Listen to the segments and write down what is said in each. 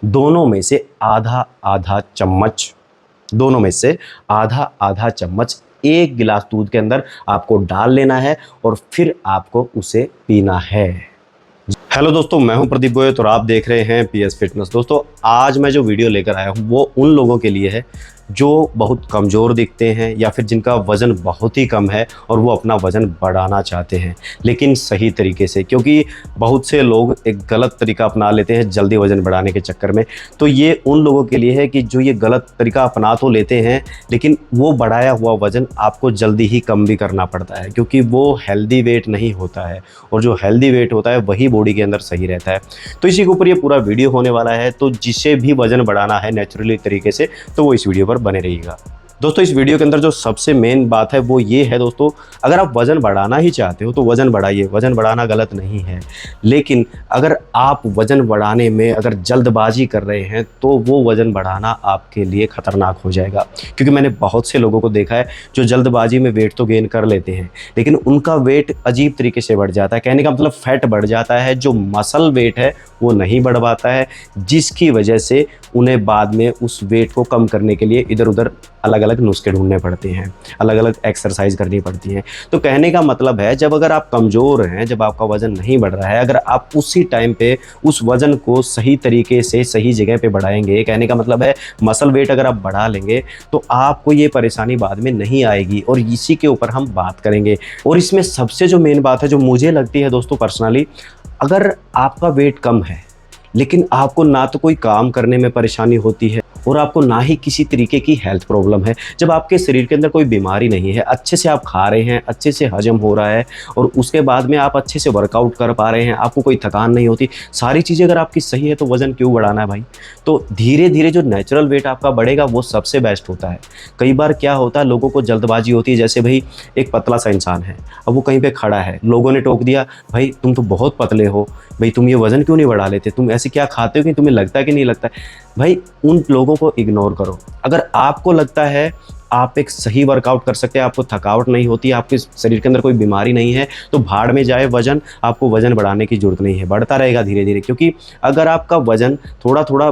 दोनों में से आधा आधा चम्मच, दोनों में से आधा आधा चम्मच 1 गिलास दूध के अंदर आपको डाल लेना है और फिर आपको उसे पीना है। हेलो दोस्तों, मैं हूं प्रदीप गोयल और आप देख रहे हैं पीएस फिटनेस। दोस्तों, आज मैं जो वीडियो लेकर आया हूं वो उन लोगों के लिए है जो बहुत कमज़ोर दिखते हैं या फिर जिनका वज़न बहुत ही कम है और वो अपना वज़न बढ़ाना चाहते हैं, लेकिन सही तरीके से। क्योंकि बहुत से लोग एक गलत तरीका अपना लेते हैं जल्दी वज़न बढ़ाने के चक्कर में। तो ये उन लोगों के लिए है कि जो ये गलत तरीका अपना तो लेते हैं, लेकिन वो बढ़ाया हुआ वज़न आपको जल्दी ही कम भी करना पड़ता है, क्योंकि वो हेल्दी वेट नहीं होता है और जो हेल्दी वेट होता है वही बॉडी के अंदर सही रहता है। तो इसी के ऊपर ये पूरा वीडियो होने वाला है। तो जिसे भी वज़न बढ़ाना है नेचुरली तरीके से, तो वो इस वीडियो पर बने रहिएगा। दोस्तों, इस वीडियो के अंदर जो सबसे मेन बात है वो ये है दोस्तों, अगर आप वज़न बढ़ाना ही चाहते हो तो वज़न बढ़ाइए। वज़न बढ़ाना गलत नहीं है, लेकिन अगर आप वज़न बढ़ाने में अगर जल्दबाजी कर रहे हैं तो वो वज़न बढ़ाना आपके लिए ख़तरनाक हो जाएगा। क्योंकि मैंने बहुत से लोगों को देखा है जो जल्दबाजी में वेट तो गेन कर लेते हैं, लेकिन उनका वेट अजीब तरीके से बढ़ जाता है। कहने का मतलब फैट बढ़ जाता है, जो मसल वेट है वो नहीं बढ़ पाता है, जिसकी वजह से उन्हें बाद में उस वेट को कम करने के लिए इधर उधर अलग अलग नुस्खे ढूंढने पड़ते हैं, अलग अलग एक्सरसाइज करनी पड़ती हैं। तो कहने का मतलब है, जब अगर आप कमज़ोर हैं, जब आपका वज़न नहीं बढ़ रहा है, अगर आप उसी टाइम पे उस वज़न को सही तरीके से सही जगह पे बढ़ाएंगे, कहने का मतलब है मसल वेट अगर आप बढ़ा लेंगे तो आपको ये परेशानी बाद में नहीं आएगी। और इसी के ऊपर हम बात करेंगे। और इसमें सबसे जो मेन बात है जो मुझे लगती है दोस्तों पर्सनली, अगर आपका वेट कम है लेकिन आपको ना तो कोई काम करने में परेशानी होती है और आपको ना ही किसी तरीके की हेल्थ प्रॉब्लम है, जब आपके शरीर के अंदर कोई बीमारी नहीं है, अच्छे से आप खा रहे हैं, अच्छे से हजम हो रहा है और उसके बाद में आप अच्छे से वर्कआउट कर पा रहे हैं, आपको कोई थकान नहीं होती, सारी चीज़ें अगर आपकी सही है, तो वज़न क्यों बढ़ाना है भाई। तो धीरे धीरे जो नेचुरल वेट आपका बढ़ेगा वो सबसे बेस्ट होता है। कई बार क्या होता है, लोगों को जल्दबाजी होती है। जैसे भाई एक पतला सा इंसान है, अब वो कहीं पर खड़ा है, लोगों ने टोक दिया, भाई तुम तो बहुत पतले हो, भाई तुम ये वज़न क्यों नहीं बढ़ा लेते, तुम ऐसे क्या खाते हो कि तुम्हें लगता है कि नहीं लगता है। भाई उन लोगों को इग्नोर करो। अगर आपको लगता है आप एक सही वर्कआउट कर सकते हैं, आपको थकावट नहीं होती, आपके शरीर के अंदर कोई बीमारी नहीं है, तो भाड़ में जाए वज़न। आपको वज़न बढ़ाने की ज़रूरत नहीं है, बढ़ता रहेगा धीरे धीरे। क्योंकि अगर आपका वज़न थोड़ा थोड़ा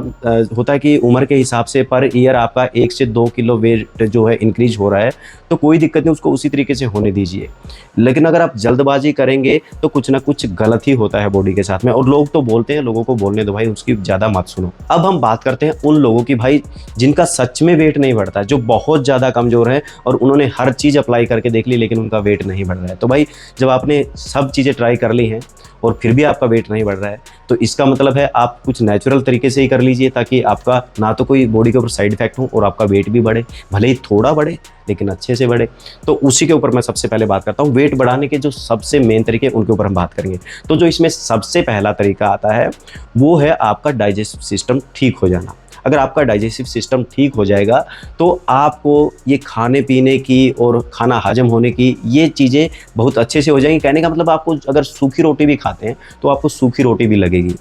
होता है कि उम्र के हिसाब से पर ईयर आपका 1 से 2 किलो वेट जो है इंक्रीज हो रहा है, तो कोई दिक्कत नहीं, उसको उसी तरीके से होने दीजिए। लेकिन अगर आप जल्दबाजी करेंगे तो कुछ ना कुछ गलत ही होता है बॉडी के साथ में। और लोग तो बोलते हैं, लोगों को बोलने दो भाई, उसकी ज़्यादा मत सुनो। अब हम बात करते हैं उन लोगों की भाई जिनका सच में वेट नहीं बढ़ता, जो बहुत ज़्यादा कमज़ोर है और उन्होंने हर चीज़ अप्लाई करके देख ली लेकिन उनका वेट नहीं बढ़ रहा है। तो भाई जब आपने सब चीज़ें ट्राई कर ली हैं और फिर भी आपका वेट नहीं बढ़ रहा है, तो इसका मतलब है आप कुछ नेचुरल तरीके से ही कर लीजिए, ताकि आपका ना तो कोई बॉडी के ऊपर साइड इफेक्ट हो और आपका वेट भी बढ़े, भले ही थोड़ा बढ़े लेकिन अच्छे से बढ़े। तो उसी के ऊपर मैं सबसे पहले बात करता हूँ। वेट बढ़ाने के जो सबसे मेन तरीके उनके ऊपर हम बात करेंगे। तो जो इसमें सबसे पहला तरीका आता है वो है आपका डाइजेस्टिव सिस्टम ठीक हो जाना। अगर आपका डाइजेस्टिव सिस्टम ठीक हो जाएगा तो आपको ये खाने पीने की और खाना हजम होने की ये चीज़ें बहुत अच्छे से हो जाएंगी। कहने का मतलब आपको अगर सूखी रोटी भी खाते हैं तो आपको सूखी रोटी भी लगेगी,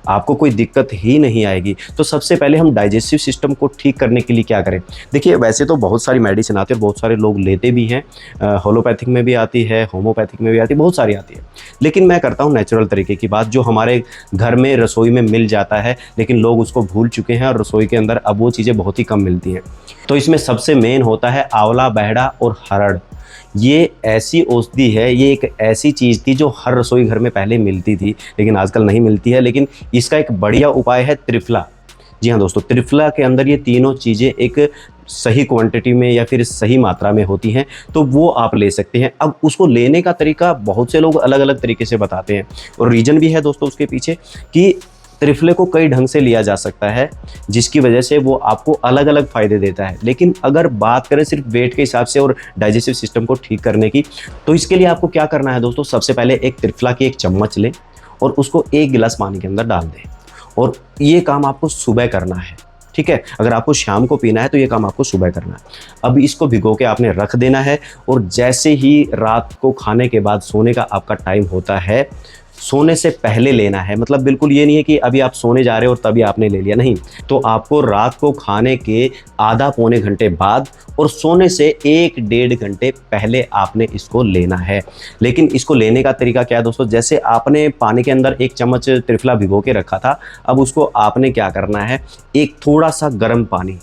आपको कोई दिक्कत ही नहीं आएगी। तो सबसे पहले हम डाइजेस्टिव सिस्टम को ठीक करने के लिए क्या करें। देखिए, वैसे तो बहुत सारी मेडिसिन आती है और बहुत सारे लोग लेते भी हैं, होलोपैथिक में भी आती है, होम्योपैथिक में भी आती है, बहुत सारी आती है। लेकिन मैं करता हूँ नेचुरल तरीके की बात, जो हमारे घर में रसोई में मिल जाता है, लेकिन लोग उसको भूल चुके हैं और रसोई के अंदर अब वो चीज़ें बहुत ही कम मिलती हैं। तो इसमें सबसे मेन होता है आंवला, बहड़ा और हरड़। ये ऐसी औषधि है, ये एक ऐसी चीज़ थी जो हर रसोई घर में पहले मिलती थी लेकिन आजकल नहीं मिलती है। लेकिन इसका एक बढ़िया उपाय है त्रिफला। जी हाँ दोस्तों, त्रिफला के अंदर ये तीनों चीज़ें एक सही क्वांटिटी में या फिर सही मात्रा में होती हैं, तो वो आप ले सकते हैं। अब उसको लेने का तरीका बहुत से लोग अलग अलग तरीके से बताते हैं और रीज़न भी है दोस्तों उसके पीछे कि त्रिफले को कई ढंग से लिया जा सकता है, जिसकी वजह से वो आपको अलग अलग फ़ायदे देता है। लेकिन अगर बात करें सिर्फ वेट के हिसाब से और डाइजेस्टिव सिस्टम को ठीक करने की, तो इसके लिए आपको क्या करना है दोस्तों। सबसे पहले एक त्रिफला की 1 चम्मच लें और उसको 1 गिलास पानी के अंदर डाल दें, और ये काम आपको सुबह करना है, ठीक है। अगर आपको शाम को पीना है तो ये काम आपको सुबह करना है। अब इसको भिगो के आपने रख देना है और जैसे ही रात को खाने के बाद सोने का आपका टाइम होता है, सोने से पहले लेना है। मतलब बिल्कुल ये नहीं है कि अभी आप सोने जा रहे हो और तभी आपने ले लिया, नहीं। तो आपको रात को खाने के आधा पौने घंटे बाद और सोने से 1-1.5 घंटे पहले आपने इसको लेना है। लेकिन इसको लेने का तरीका क्या है दोस्तों, जैसे आपने पानी के अंदर 1 चम्मच त्रिफला भिगो के रखा था, अब उसको आपने क्या करना है, एक थोड़ा सा गर्म पानी,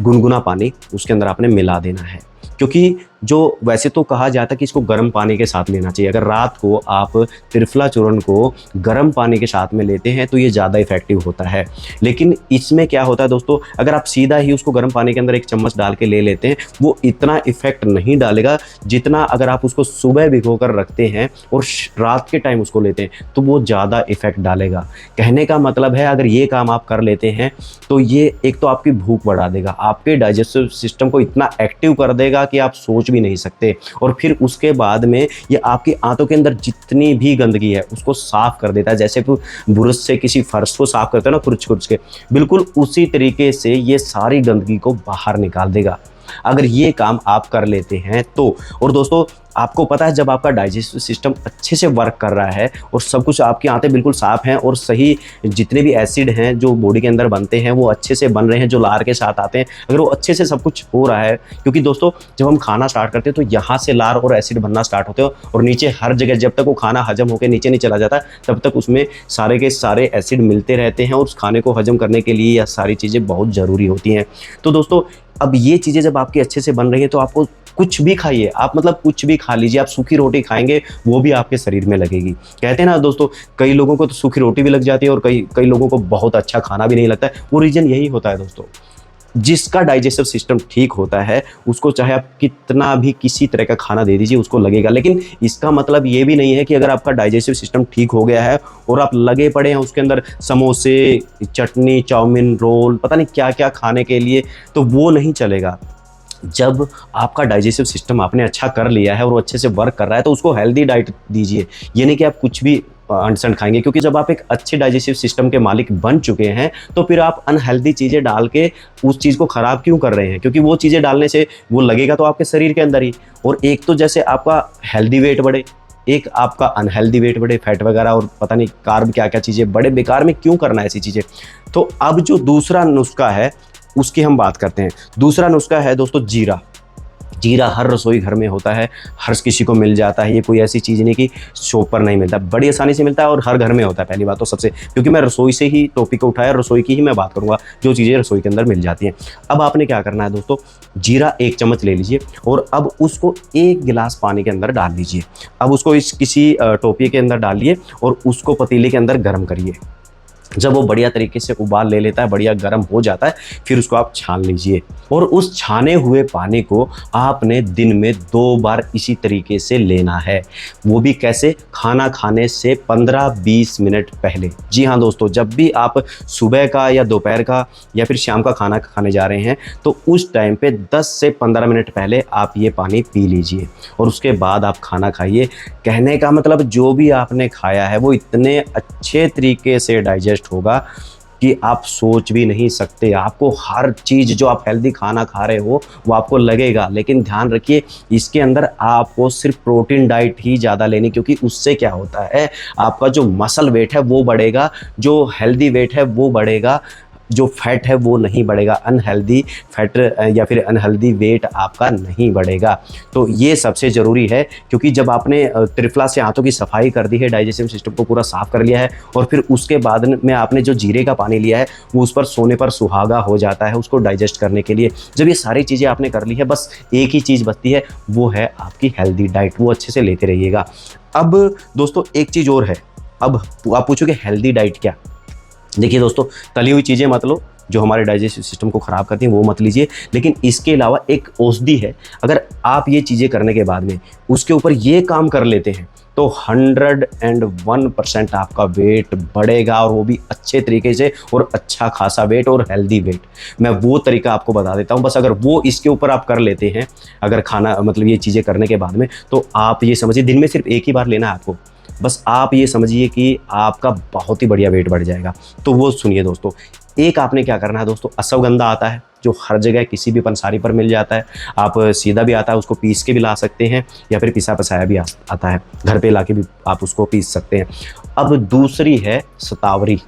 गुनगुना पानी उसके अंदर आपने मिला देना है। क्योंकि जो वैसे तो कहा जाता है कि इसको गर्म पानी के साथ लेना चाहिए। अगर रात को आप त्रिफला चूर्ण को गर्म पानी के साथ में लेते हैं तो ये ज़्यादा इफेक्टिव होता है। लेकिन इसमें क्या होता है दोस्तों, अगर आप सीधा ही उसको गर्म पानी के अंदर 1 चम्मच डाल के ले लेते हैं, वो इतना इफेक्ट नहीं डालेगा जितना अगर आप उसको सुबह भिगो कर रखते हैं और रात के टाइम उसको लेते हैं तो वो ज़्यादा इफेक्ट डालेगा। कहने का मतलब है, अगर ये काम आप कर लेते हैं तो ये एक तो आपकी भूख बढ़ा देगा, आपके डाइजेस्टिव सिस्टम को इतना एक्टिव कर देगा कि आप सोच भी नहीं सकते, और फिर उसके बाद में ये आपकी आंतों के अंदर जितनी भी गंदगी है उसको साफ कर देता है। जैसे कि ब्रश से किसी फर्श को साफ करते हैं ना खुरच खुरच के, बिल्कुल उसी तरीके से ये सारी गंदगी को बाहर निकाल देगा अगर ये काम आप कर लेते हैं तो। और दोस्तों आपको पता है, जब आपका डाइजेस्टिव सिस्टम अच्छे से वर्क कर रहा है और सब कुछ, आपकी आंतें बिल्कुल साफ़ हैं और सही जितने भी एसिड हैं जो बॉडी के अंदर बनते हैं वो अच्छे से बन रहे हैं, जो लार के साथ आते हैं, अगर वो अच्छे से सब कुछ हो रहा है, क्योंकि दोस्तों जब हम खाना स्टार्ट करते हैं तो यहाँ से लार और एसिड बनना स्टार्ट होते हैं और नीचे हर जगह जब तक वो खाना हजम होकर नीचे नहीं चला जाता तब तक उसमें सारे के सारे एसिड मिलते रहते हैं और उस खाने को हजम करने के लिए यह सारी चीज़ें बहुत ज़रूरी होती हैं। तो दोस्तों अब ये चीज़ें जब आपकी अच्छे से बन रही हैं तो आपको कुछ भी खाइए, आप मतलब कुछ भी खा लीजिए, आप सूखी रोटी खाएंगे वो भी आपके शरीर में लगेगी। कहते हैं ना दोस्तों, कई लोगों को तो सूखी रोटी भी लग जाती है और कई लोगों को बहुत अच्छा खाना भी नहीं लगता है। वो रीज़न यही होता है दोस्तों, जिसका डाइजेस्टिव सिस्टम ठीक होता है उसको चाहे आप कितना भी किसी तरह का खाना दे दीजिए उसको लगेगा। लेकिन इसका मतलब ये भी नहीं है कि अगर आपका डाइजेस्टिव सिस्टम ठीक हो गया है और आप लगे पड़े हैं उसके अंदर समोसे, चटनी, चाउमीन, रोल, पता नहीं क्या क्या खाने के लिए, तो वो नहीं चलेगा। जब आपका डाइजेस्टिव सिस्टम आपने अच्छा कर लिया है और वो अच्छे से वर्क कर रहा है तो उसको हेल्दी डाइट दीजिए। ये नहीं कि आप कुछ भी अनसन खाएंगे, क्योंकि जब आप एक अच्छे डाइजेस्टिव सिस्टम के मालिक बन चुके हैं तो फिर आप अनहेल्दी चीज़ें डाल के उस चीज़ को ख़राब क्यों कर रहे हैं, क्योंकि वो चीज़ें डालने से वो लगेगा तो आपके शरीर के अंदर ही। और एक तो जैसे आपका हेल्दी वेट बढ़े, एक आपका अनहेल्दी वेट बढ़े, फैट वगैरह और पता नहीं कार्ब क्या क्या चीज़ें बढ़े, बेकार में क्यों करना है ऐसी चीज़ें। तो अब जो दूसरा नुस्खा है उसकी हम बात करते हैं। दूसरा नुस्खा है दोस्तों जीरा। जीरा हर रसोई घर में होता है, हर किसी को मिल जाता है, ये कोई ऐसी चीज़ नहीं कि शॉप पर नहीं मिलता, बड़ी आसानी से मिलता है और हर घर में होता है। पहली बात तो सबसे, क्योंकि मैं रसोई से ही टॉपिक को उठाया, रसोई की ही मैं बात करूँगा, जो चीज़ें रसोई के अंदर मिल जाती हैं। अब आपने क्या करना है दोस्तों, जीरा 1 चम्मच ले लीजिए और अब उसको 1 गिलास पानी के अंदर डाल लीजिए। अब उसको इस किसी टोपिए के अंदर डालिए और उसको पतीले के अंदर गर्म करिए। जब वो बढ़िया तरीके से उबाल ले लेता है, बढ़िया गर्म हो जाता है, फिर उसको आप छान लीजिए और उस छाने हुए पानी को आपने दिन में 2 बार इसी तरीके से लेना है। वो भी कैसे, खाना खाने से 15-20 मिनट पहले। जी हाँ दोस्तों, जब भी आप सुबह का या दोपहर का या फिर शाम का खाना खाने जा रहे हैं तो उस टाइम पे 10 से 15 मिनट पहले आप ये पानी पी लीजिए और उसके बाद आप खाना खाइए। कहने का मतलब जो भी आपने खाया है वो इतने अच्छे तरीके से डाइजेस्ट होगा कि आप सोच भी नहीं सकते। आपको हर चीज़ जो आप हेल्दी खाना खा रहे हो वो आपको लगेगा। लेकिन ध्यान रखिए, इसके अंदर आपको सिर्फ प्रोटीन डाइट ही ज़्यादा लेनी, क्योंकि उससे क्या होता है, आपका जो मसल वेट है वो बढ़ेगा, जो हेल्दी वेट है वो बढ़ेगा, जो फैट है वो नहीं बढ़ेगा। अनहेल्दी फैट या फिर अनहेल्दी वेट आपका नहीं बढ़ेगा। तो ये सबसे ज़रूरी है, क्योंकि जब आपने त्रिफला से हाथों की सफाई कर दी है, डाइजेस्टिव सिस्टम को पूरा साफ़ कर लिया है और फिर उसके बाद में आपने जो जीरे का पानी लिया है वो उस पर सोने पर सुहागा हो जाता है उसको डाइजेस्ट करने के लिए। जब ये सारी चीज़ें आपने कर ली है, बस एक ही चीज़ बचती है, वो है आपकी हेल्दी डाइट। वो अच्छे से लेते रहिएगा। अब दोस्तों एक चीज़ और है। अब आप पूछोगे हेल्दी डाइट क्या? देखिए दोस्तों, तली हुई चीज़ें मत लो जो हमारे डाइजेस्टिव सिस्टम को ख़राब करती हैं, वो मत लीजिए। लेकिन इसके अलावा एक औषधि है, अगर आप ये चीज़ें करने के बाद में उसके ऊपर ये काम कर लेते हैं तो 101% आपका वेट बढ़ेगा, और वो भी अच्छे तरीके से, और अच्छा खासा वेट और हेल्दी वेट। मैं वो तरीका आपको बता देता हूँ, बस अगर वो इसके ऊपर आप कर लेते हैं, अगर खाना मतलब ये चीज़ें करने के बाद में, तो आप ये समझिए दिन में सिर्फ एक ही बार लेना है आपको। बस आप ये समझिए कि आपका बहुत ही बढ़िया वेट बढ़ जाएगा। तो वो सुनिए दोस्तों, एक आपने क्या करना है दोस्तों, अश्वगंधा आता है, जो हर जगह किसी भी पंसारी पर मिल जाता है। आप सीधा भी आता है, उसको पीस के भी ला सकते हैं, या फिर पिसा पसाया भी आता है, घर पे ला के भी आप उसको पीस सकते हैं। अब दूसरी है शतावरी।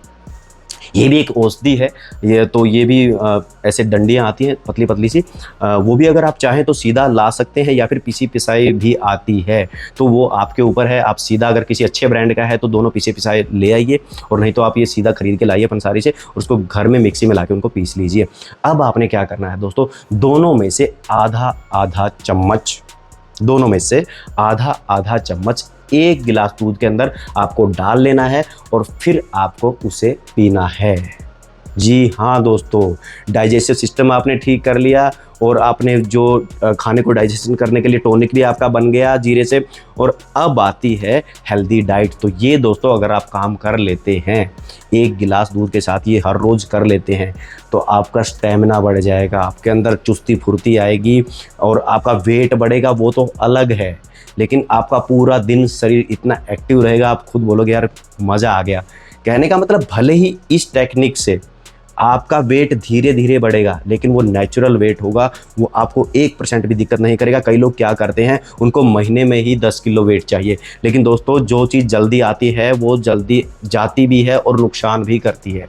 ये भी एक औषधि है। ये भी ऐसे डंडियाँ आती हैं पतली पतली सी, वो भी अगर आप चाहें तो सीधा ला सकते हैं, या फिर पिसी पिसाई भी आती है, तो वो आपके ऊपर है। आप सीधा अगर किसी अच्छे ब्रांड का है तो दोनों पिसे पिसाए ले आइए, और नहीं तो आप ये सीधा खरीद के लाइए पंसारी से, और उसको घर में मिक्सी में ला के उनको पीस लीजिए। अब आपने क्या करना है दोस्तों, दोनों में से आधा आधा चम्मच, दोनों में से आधा आधा चम्मच 1 गिलास दूध के अंदर आपको डाल लेना है, और फिर आपको उसे पीना है। जी हाँ दोस्तों, डाइजेस्टिव सिस्टम आपने ठीक कर लिया, और आपने जो खाने को डाइजेशन करने के लिए टॉनिक भी आपका बन गया जीरे से, और अब आती है हेल्दी डाइट। तो ये दोस्तों अगर आप काम कर लेते हैं, 1 गिलास दूध के साथ ये हर रोज़ कर लेते हैं, तो आपका स्टेमिना बढ़ जाएगा, आपके अंदर चुस्ती फुर्ती आएगी, और आपका वेट बढ़ेगा, वो तो अलग है, लेकिन आपका पूरा दिन शरीर इतना एक्टिव रहेगा, आप खुद बोलोगे यार मज़ा आ गया। कहने का मतलब भले ही इस टेक्निक से आपका वेट धीरे धीरे बढ़ेगा, लेकिन वो नेचुरल वेट होगा, वो आपको 1% भी दिक्कत नहीं करेगा। कई लोग क्या करते हैं, उनको महीने में ही 10 किलो वेट चाहिए, लेकिन दोस्तों जो चीज़ जल्दी आती है वो जल्दी जाती भी है और नुकसान भी करती है।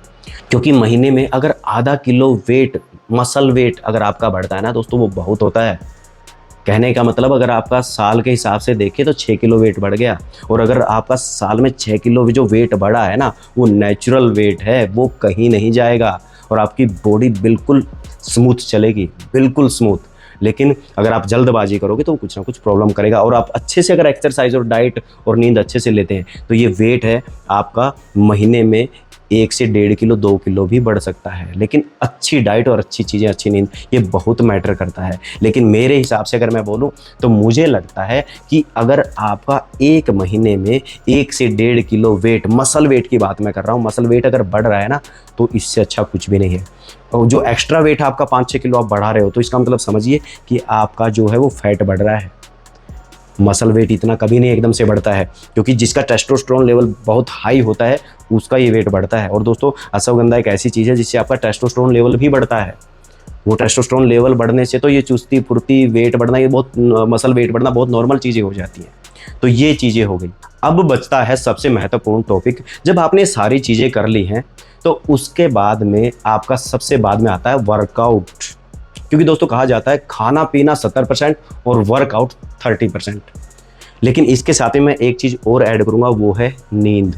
क्योंकि महीने में अगर आधा किलो वेट, मसल वेट अगर आपका बढ़ता है ना दोस्तों, वो बहुत होता है। कहने का मतलब अगर आपका साल के हिसाब से देखें तो 6 किलो वेट बढ़ गया, और अगर आपका साल में 6 किलो जो वेट बढ़ा है ना, वो नेचुरल वेट है, वो कहीं नहीं जाएगा, और आपकी बॉडी बिल्कुल स्मूथ चलेगी, बिल्कुल स्मूथ। लेकिन अगर आप जल्दबाजी करोगे तो कुछ ना कुछ प्रॉब्लम करेगा। और आप अच्छे से अगर एक्सरसाइज और डाइट और नींद अच्छे से लेते हैं, तो ये वेट है आपका महीने में 1 से 1.5 किलो 2 किलो भी बढ़ सकता है। लेकिन अच्छी डाइट और अच्छी चीज़ें, अच्छी नींद, ये बहुत मैटर करता है। लेकिन मेरे हिसाब से अगर मैं बोलूँ तो मुझे लगता है कि अगर आपका 1 महीने में 1 से 1.5 किलो वेट, मसल वेट की बात मैं कर रहा हूँ, मसल वेट अगर बढ़ रहा है ना, तो इससे अच्छा कुछ भी नहीं है। और जो एक्स्ट्रा वेट आपका 5-6 किलो आप बढ़ा रहे हो, तो इसका मतलब समझिए कि आपका जो है वो फैट बढ़ रहा है। मसल वेट इतना कभी नहीं एकदम से बढ़ता है, क्योंकि जिसका टेस्टोस्टेरोन लेवल बहुत हाई होता है उसका ये वेट बढ़ता है। और दोस्तों अश्वगंधा एक ऐसी चीज़ है जिससे आपका टेस्टोस्टेरोन लेवल भी बढ़ता है। वो टेस्टोस्टेरोन लेवल बढ़ने से तो ये चुस्ती फुर्ती, वेट बढ़ना, ये बहुत मसल वेट बढ़ना बहुत नॉर्मल चीज़ें हो जाती हैं। तो ये चीज़ें हो गई। अब बचता है सबसे महत्वपूर्ण टॉपिक। जब आपने सारी चीज़ें कर ली हैं, तो उसके बाद में आपका सबसे बाद में आता है वर्कआउट। क्योंकि दोस्तों कहा जाता है खाना पीना 70% और वर्कआउट 30%। लेकिन इसके साथ ही मैं एक चीज़ और ऐड करूँगा, वो है नींद।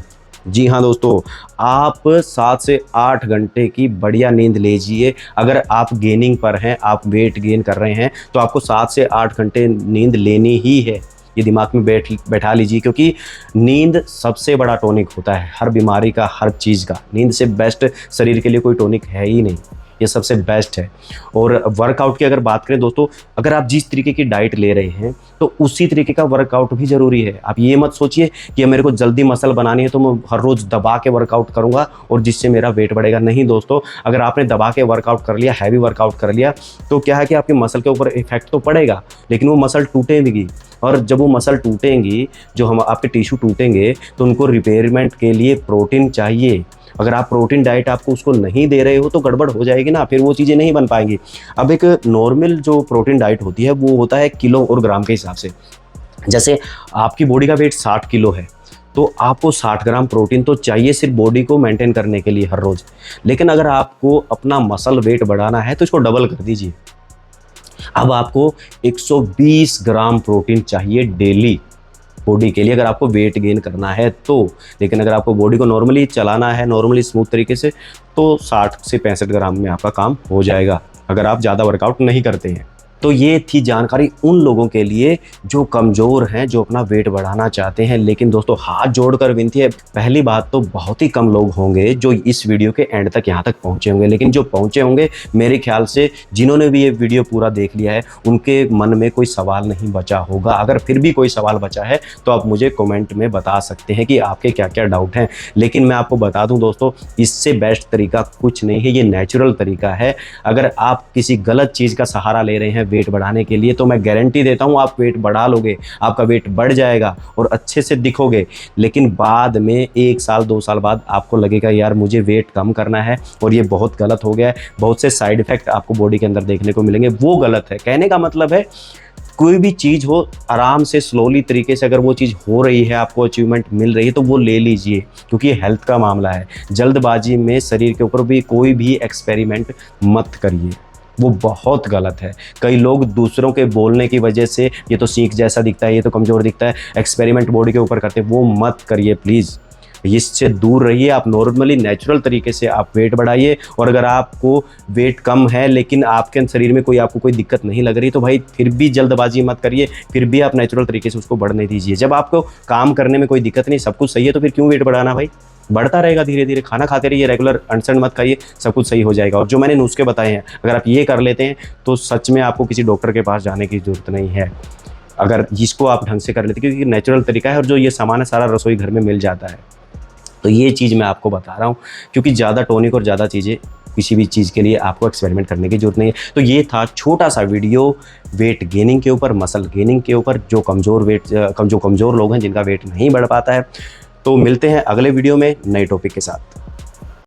जी हाँ दोस्तों, आप 7 से 8 घंटे की बढ़िया नींद लीजिए। अगर आप गेनिंग पर हैं, आप वेट गेन कर रहे हैं, तो आपको 7 से 8 घंटे नींद लेनी ही है। ये दिमाग में बैठा लीजिए, क्योंकि नींद सबसे बड़ा टॉनिक होता है हर बीमारी का, हर चीज़ का। नींद से बेस्ट शरीर के लिए कोई टॉनिक है ही नहीं, ये सबसे बेस्ट है। और वर्कआउट की अगर बात करें दोस्तों, अगर आप जिस तरीके की डाइट ले रहे हैं, तो उसी तरीके का वर्कआउट भी ज़रूरी है। आप ये मत सोचिए कि मेरे को जल्दी मसल बनानी है तो मैं हर रोज़ दबा के वर्कआउट करूँगा और जिससे मेरा वेट बढ़ेगा। नहीं दोस्तों, अगर आपने दबा के वर्कआउट कर लिया, हैवी वर्कआउट कर लिया, तो क्या है कि आपके मसल के ऊपर इफेक्ट तो पड़ेगा, लेकिन वो मसल टूटेगी। और जब वो मसल टूटेंगी, जो हम आपके टिश्यू टूटेंगे, तो उनको रिपेयरमेंट के लिए प्रोटीन चाहिए। अगर आप प्रोटीन डाइट आपको उसको नहीं दे रहे हो तो गड़बड़ हो जाएगी ना, फिर वो चीज़ें नहीं बन पाएंगी। अब एक नॉर्मल जो प्रोटीन डाइट होती है वो होता है किलो और ग्राम के हिसाब से। जैसे आपकी बॉडी का वेट 60 किलो है, तो आपको 60 ग्राम प्रोटीन तो चाहिए सिर्फ बॉडी को मेंटेन करने के लिए हर रोज़। लेकिन अगर आपको अपना मसल वेट बढ़ाना है तो इसको डबल कर दीजिए। अब आपको 120 ग्राम प्रोटीन चाहिए डेली बॉडी के लिए, अगर आपको वेट गेन करना है तो। लेकिन अगर आपको बॉडी को नॉर्मली चलाना है, नॉर्मली स्मूथ तरीके से, तो 60 से 65 ग्राम में आपका काम हो जाएगा, अगर आप ज़्यादा वर्कआउट नहीं करते हैं। तो ये थी जानकारी उन लोगों के लिए जो कमज़ोर हैं, जो अपना वेट बढ़ाना चाहते हैं। लेकिन दोस्तों हाथ जोड़कर विनती है, पहली बात तो बहुत ही कम लोग होंगे जो इस वीडियो के एंड तक यहाँ तक पहुँचे होंगे। लेकिन जो पहुँचे होंगे, मेरे ख्याल से जिन्होंने भी ये वीडियो पूरा देख लिया है, उनके मन में कोई सवाल नहीं बचा होगा। अगर फिर भी कोई सवाल बचा है तो आप मुझे कमेंट में बता सकते हैं कि आपके क्या क्या डाउट हैं। लेकिन मैं आपको बता दूँ दोस्तों, इससे बेस्ट तरीका कुछ नहीं है, ये नेचुरल तरीका है। अगर आप किसी गलत चीज़ का सहारा ले रहे हैं वेट बढ़ाने के लिए, तो मैं गारंटी देता हूँ आप वेट बढ़ा लोगे, आपका वेट बढ़ जाएगा और अच्छे से दिखोगे। लेकिन बाद में 1 साल 2 साल बाद आपको लगेगा यार मुझे वेट कम करना है और ये बहुत गलत हो गया है। बहुत से साइड इफ़ेक्ट आपको बॉडी के अंदर देखने को मिलेंगे, वो गलत है। कहने का मतलब है कोई भी चीज़ हो, आराम से स्लोली तरीके से अगर वो चीज़ हो रही है, आपको अचीवमेंट मिल रही है, तो वो ले लीजिए, क्योंकि ये हेल्थ का मामला है। जल्दबाजी में शरीर के ऊपर भी कोई भी एक्सपेरिमेंट मत करिए, वो बहुत गलत है। कई लोग दूसरों के बोलने की वजह से ये तो सीख जैसा दिखता है, ये तो कमज़ोर दिखता है, एक्सपेरिमेंट बॉडी के ऊपर करते हैं, वो मत करिए प्लीज़। इससे दूर रहिए। आप नॉर्मली नेचुरल तरीके से आप वेट बढ़ाइए। और अगर आपको वेट कम है लेकिन आपके शरीर में आपको कोई दिक्कत नहीं लग रही, तो भाई फिर भी जल्दबाजी मत करिए, फिर भी आप नेचुरल तरीके से उसको बढ़ने दीजिए। जब आपको काम करने में कोई दिक्कत नहीं, सब कुछ सही है, तो फिर क्यों वेट बढ़ाना भाई? बढ़ता रहेगा धीरे धीरे। खाना खाते रहिए, रेगुलर अनसन मत खाइए, सब कुछ सही हो जाएगा। और जो मैंने नुस्खे बताए हैं, अगर आप ये कर लेते हैं तो सच में आपको किसी डॉक्टर के पास जाने की ज़रूरत नहीं है, अगर जिसको आप ढंग से कर लेते, क्योंकि नेचुरल तरीका है और जो ये सामान है सारा रसोई घर में मिल जाता है। तो ये चीज़ मैं आपको बता रहा हूँ, क्योंकि ज़्यादा टॉनिक और ज़्यादा चीज़ें किसी भी चीज़ के लिए आपको एक्सपेरिमेंट करने की ज़रूरत नहीं है। तो ये था छोटा सा वीडियो वेट गेनिंग के ऊपर, मसल गेनिंग के ऊपर, जो कमज़ोर लोग हैं जिनका वेट नहीं बढ़ पाता है। तो मिलते हैं अगले वीडियो में नए टॉपिक के साथ।